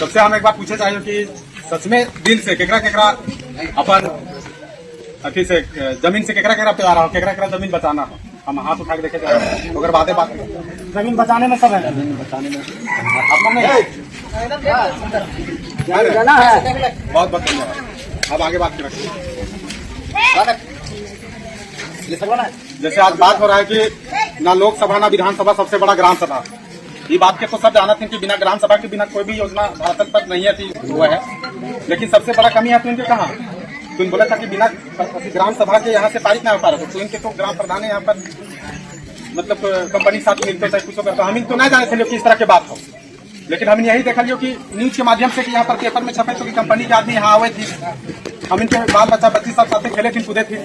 सबसे हम एक बात पूछे चाहिए कि सच में दिल से केकरा केकरा अपन अथी से जमीन से केकरा केकरा प्यार हो, केकरा केकरा जमीन बचाना हो। हम हाथ उठा के देखे जा रहे हैं, अगर बातें बात जमीन बचाने में सब है। जमीन बचाने में आप लोग नहीं जाना है। बहुत बहुत धन्यवाद। अब आगे बात करें। जैसे आज बात हो रहा है कि ना लोकसभा ना विधानसभा, सबसे बड़ा ग्राम सभा। ये बात के तो सब जानते हैं कि बिना ग्राम सभा के बिना कोई भी योजना भारत पर नहीं आती हुआ है। लेकिन सबसे बड़ा कमी है तो इनके कहा तुम बोला था कि बिना ग्राम सभा के यहाँ से पारित नहीं हो पा रहे तो इनके तो ग्राम प्रधान यहाँ पर मतलब कंपनी साथ मिलते चाहे कुछ होगा। तो हम इनको नहीं जाने थे कि इस तरह की बात हो, लेकिन हमने यही देखा लियो कि न्यूज के माध्यम से कि यहाँ पर पेपर में छपे तो कि कंपनी के आदमी यहाँ आए थे, हम इनके बाल बच्चा बच्ची सब साथ खेले थे कूदे थे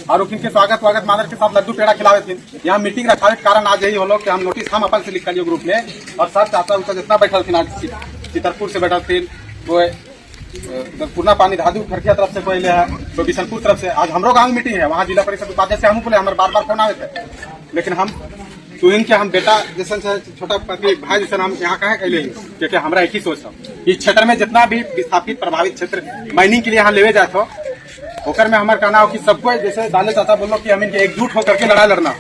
और इनके स्वागत मानर के साथ लड्डू पेड़ा खिलावे थे। यहाँ मीटिंग रखा के कारण आज यही हो कि हम नोटिस हम अपन से लिख लियो ग्रुप में और सब चाचा उचा जितना बैठल थे आज चितरपुर से बैठल थे, वो पूर्णा पानी धादू खरखिया तरफ से कोई है, तो बिशनपुर तरफ से आज हमरो गाँव में मीटिंग है। वहाँ जिला परिषद उपाध्यक्ष से हम बोले हमारे बार फोन आए थे, लेकिन हम तो इनके हम बेटा जैसे छोटा भाई जैसे हम यहाँ कहे कहले क्योंकि हमारा एक ही सोच था कि क्षेत्र में जितना भी विस्थापित प्रभावित क्षेत्र माइनिंग के लिए यहाँ लेवे जाते हो होकर में हमारा कहना हो कि सबको जैसे दाले चाचा बोलो कि हम इनके एकजुट होकर के लड़ाई लड़ना,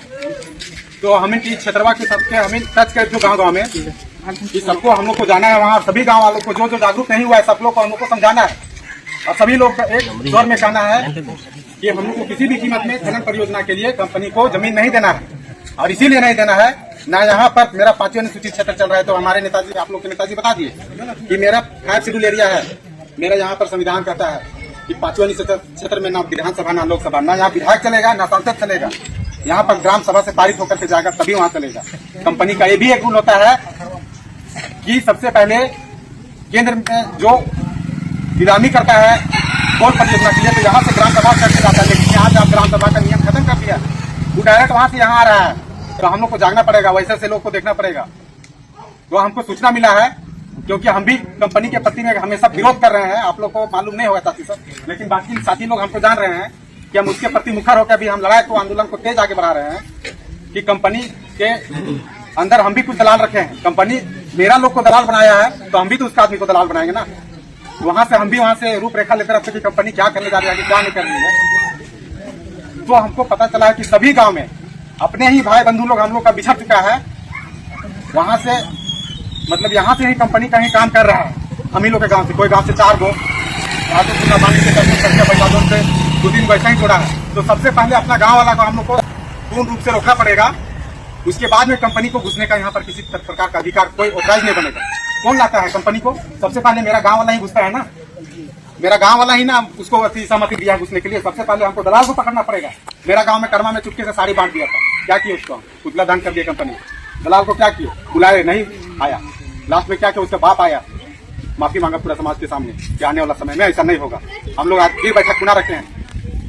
तो हम इनकी क्षेत्रवा के सबके हम टच कर जो गाँव में कि सबको हम लोग को जाना है वहाँ, सभी गाँव वालों को जो जागरूक नहीं हुआ है सब लोग को हम लोग को समझाना है और सभी लोग का एक दौर में कहना है कि हम लोग को किसी भी कीमत में खनन परियोजना के लिए कंपनी को जमीन नहीं देना है और इसीलिए नहीं देना है ना। यहाँ पर मेरा 5वीं अनुसूचित क्षेत्र चल रहा है तो हमारे नेताजी आप लोग के नेताजी बता दिए कि मेरा 5 शेड्यूल एरिया है। मेरा यहाँ पर संविधान कहता है कि 5वीं अनुसूचित क्षेत्र में ना विधानसभा ना लोकसभा, ना यहाँ विधायक चलेगा ना सांसद चलेगा, यहाँ पर ग्राम सभा से पारित होकर के जाएगा तभी वहाँ चलेगा। कंपनी का ये भी एक रूल होता है कि सबसे पहले केंद्र में जो नीलामी करता है कोल परियोजना के लिए तो यहाँ से ग्राम सभा करके जाता है, लेकिन यहाँ से आप ग्राम सभा का नियम खत्म कर दिया, वो डायरेक्ट वहाँ से यहाँ आ रहा है। तो हम लोग को जागना पड़ेगा, वैसे से लोग को देखना पड़ेगा। तो हमको सूचना मिला है क्योंकि हम भी कंपनी के प्रति में हमेशा विरोध कर रहे हैं, आप लोग को मालूम नहीं होगा साथी सब, लेकिन बाकी साथी लोग हमको जान रहे हैं कि हम उसके प्रति मुखर होकर अभी हम लड़ाई को आंदोलन को तेज आगे बढ़ा रहे हैं कि कंपनी के अंदर हम भी कुछ दलाल रखे हैं। कंपनी मेरा लोग को दलाल बनाया है तो हम भी तो उसका आदमी को दलाल बनाएंगे ना। वहां से हम भी वहां से रूपरेखा लेकर रखते कि कंपनी क्या करने जा रही है क्या नहीं कर रही है। तो हमको पता चला है कि सभी गांव में अपने ही भाई बंधु लोग हम लोग का बिछड़ चुका है, वहां से मतलब यहाँ से ही कंपनी कहीं काम कर रहा है। हम ही लोग के गांव से, कोई गांव से 4 गो से 2-3 वैसा ही जोड़ा है। तो सबसे पहले अपना गांव वाला को हम लोग को पूर्ण रूप से रोकना पड़ेगा, उसके बाद में कंपनी को घुसने का यहाँ पर किसी प्रकार का अधिकार कोई ऑथराइज नहीं बनेगा। कौन लाता है कंपनी को? सबसे पहले मेरा गांव वाला ही घुसता है ना, मेरा गांव वाला ही ना उसको सहमति दिया घुसने के लिए। सबसे पहले हमको दलाल को पकड़ना पड़ेगा। मेरा गांव में कर्मा में चुपके से साड़ी बांट दिया था, क्या किया उसको पुतला दान कर दिया कंपनी। दलाल को क्या किया, बुलाए नहीं आया, लास्ट में क्या किया उसका बाप आया, माफी मांगा पूरा समाज के सामने कि आने वाला समय में ऐसा नहीं होगा। हम लोग आज फिर बैठक पुनः रखे हैं,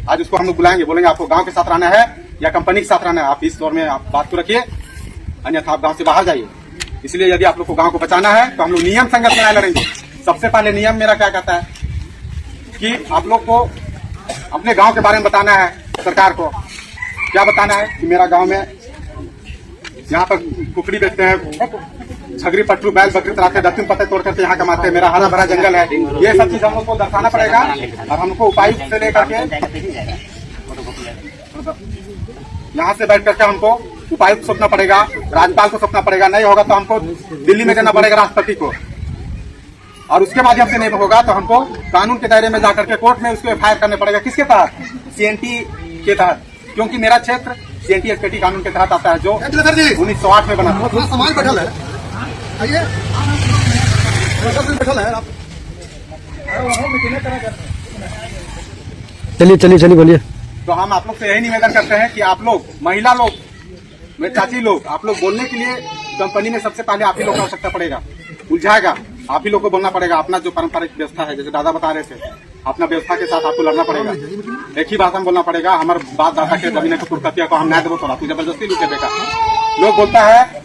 आज उसको हम लोग बुलाएंगे, बोलेंगे आपको गाँव के साथ रहना है या कंपनी के साथ रहना है, आप इस दौर में आप बात को रखिए, अन्यथा आप गाँव से बाहर जाइए। इसलिए यदि आप लोग को गाँव को बचाना है तो हम लोग नियम संगत बनाए लड़ेंगे। सबसे पहले नियम मेरा क्या कहता है कि आप लोग को अपने गांव के बारे में बताना है। सरकार को क्या बताना है कि मेरा गांव में यहाँ पर कुकड़ी बेचते हैं, छगरी पट्टू बैल बकरी चलाते हैं, दत्तुम पत्ते तोड़ करके यहाँ कमाते हैं, मेरा हरा भरा जंगल है। ये सब चीज हम लोग को दर्शाना पड़ेगा और हमको उपायुक्त से लेकर के यहाँ से बैठ करके हमको उपायुक्त सौंपना पड़ेगा, राज्यपाल को सौंपना पड़ेगा। नहीं होगा तो हमको दिल्ली में देना पड़ेगा राष्ट्रपति को, और उसके माध्यम से नहीं होगा तो हमको कानून के दायरे में जाकर के कोर्ट में उसको एफआईआर करने पड़ेगा। किसके तहत? सीएनटी के तहत, क्योंकि मेरा क्षेत्र सीएनटी एसपीटी कानून के तहत आता है जो 1908 में बना। समाज बैठल है, आइए बैठल है आप। चलिए बोलिए। तो हम आप लोग से यही निवेदन करते हैं कि आप लोग महिला लोग, मेरे चाची लोग, आप लोग बोलने के लिए कंपनी में सबसे पहले आप ही लोग की आवश्यकता पड़ेगा, उलझाएगा आप ही लोग को बोलना पड़ेगा। अपना जो पारंपरिक व्यवस्था है, जैसे दादा बता रहे थे, अपना व्यवस्था के साथ आपको लड़ना पड़ेगा, एक ही भाषा में बोलना पड़ेगा। हमारे बाप दादा के जमीन को कुर्कतिया को हम नहीं देवो, थोड़ा तू जबरदस्ती लूटे बेटा। लोग बोलता है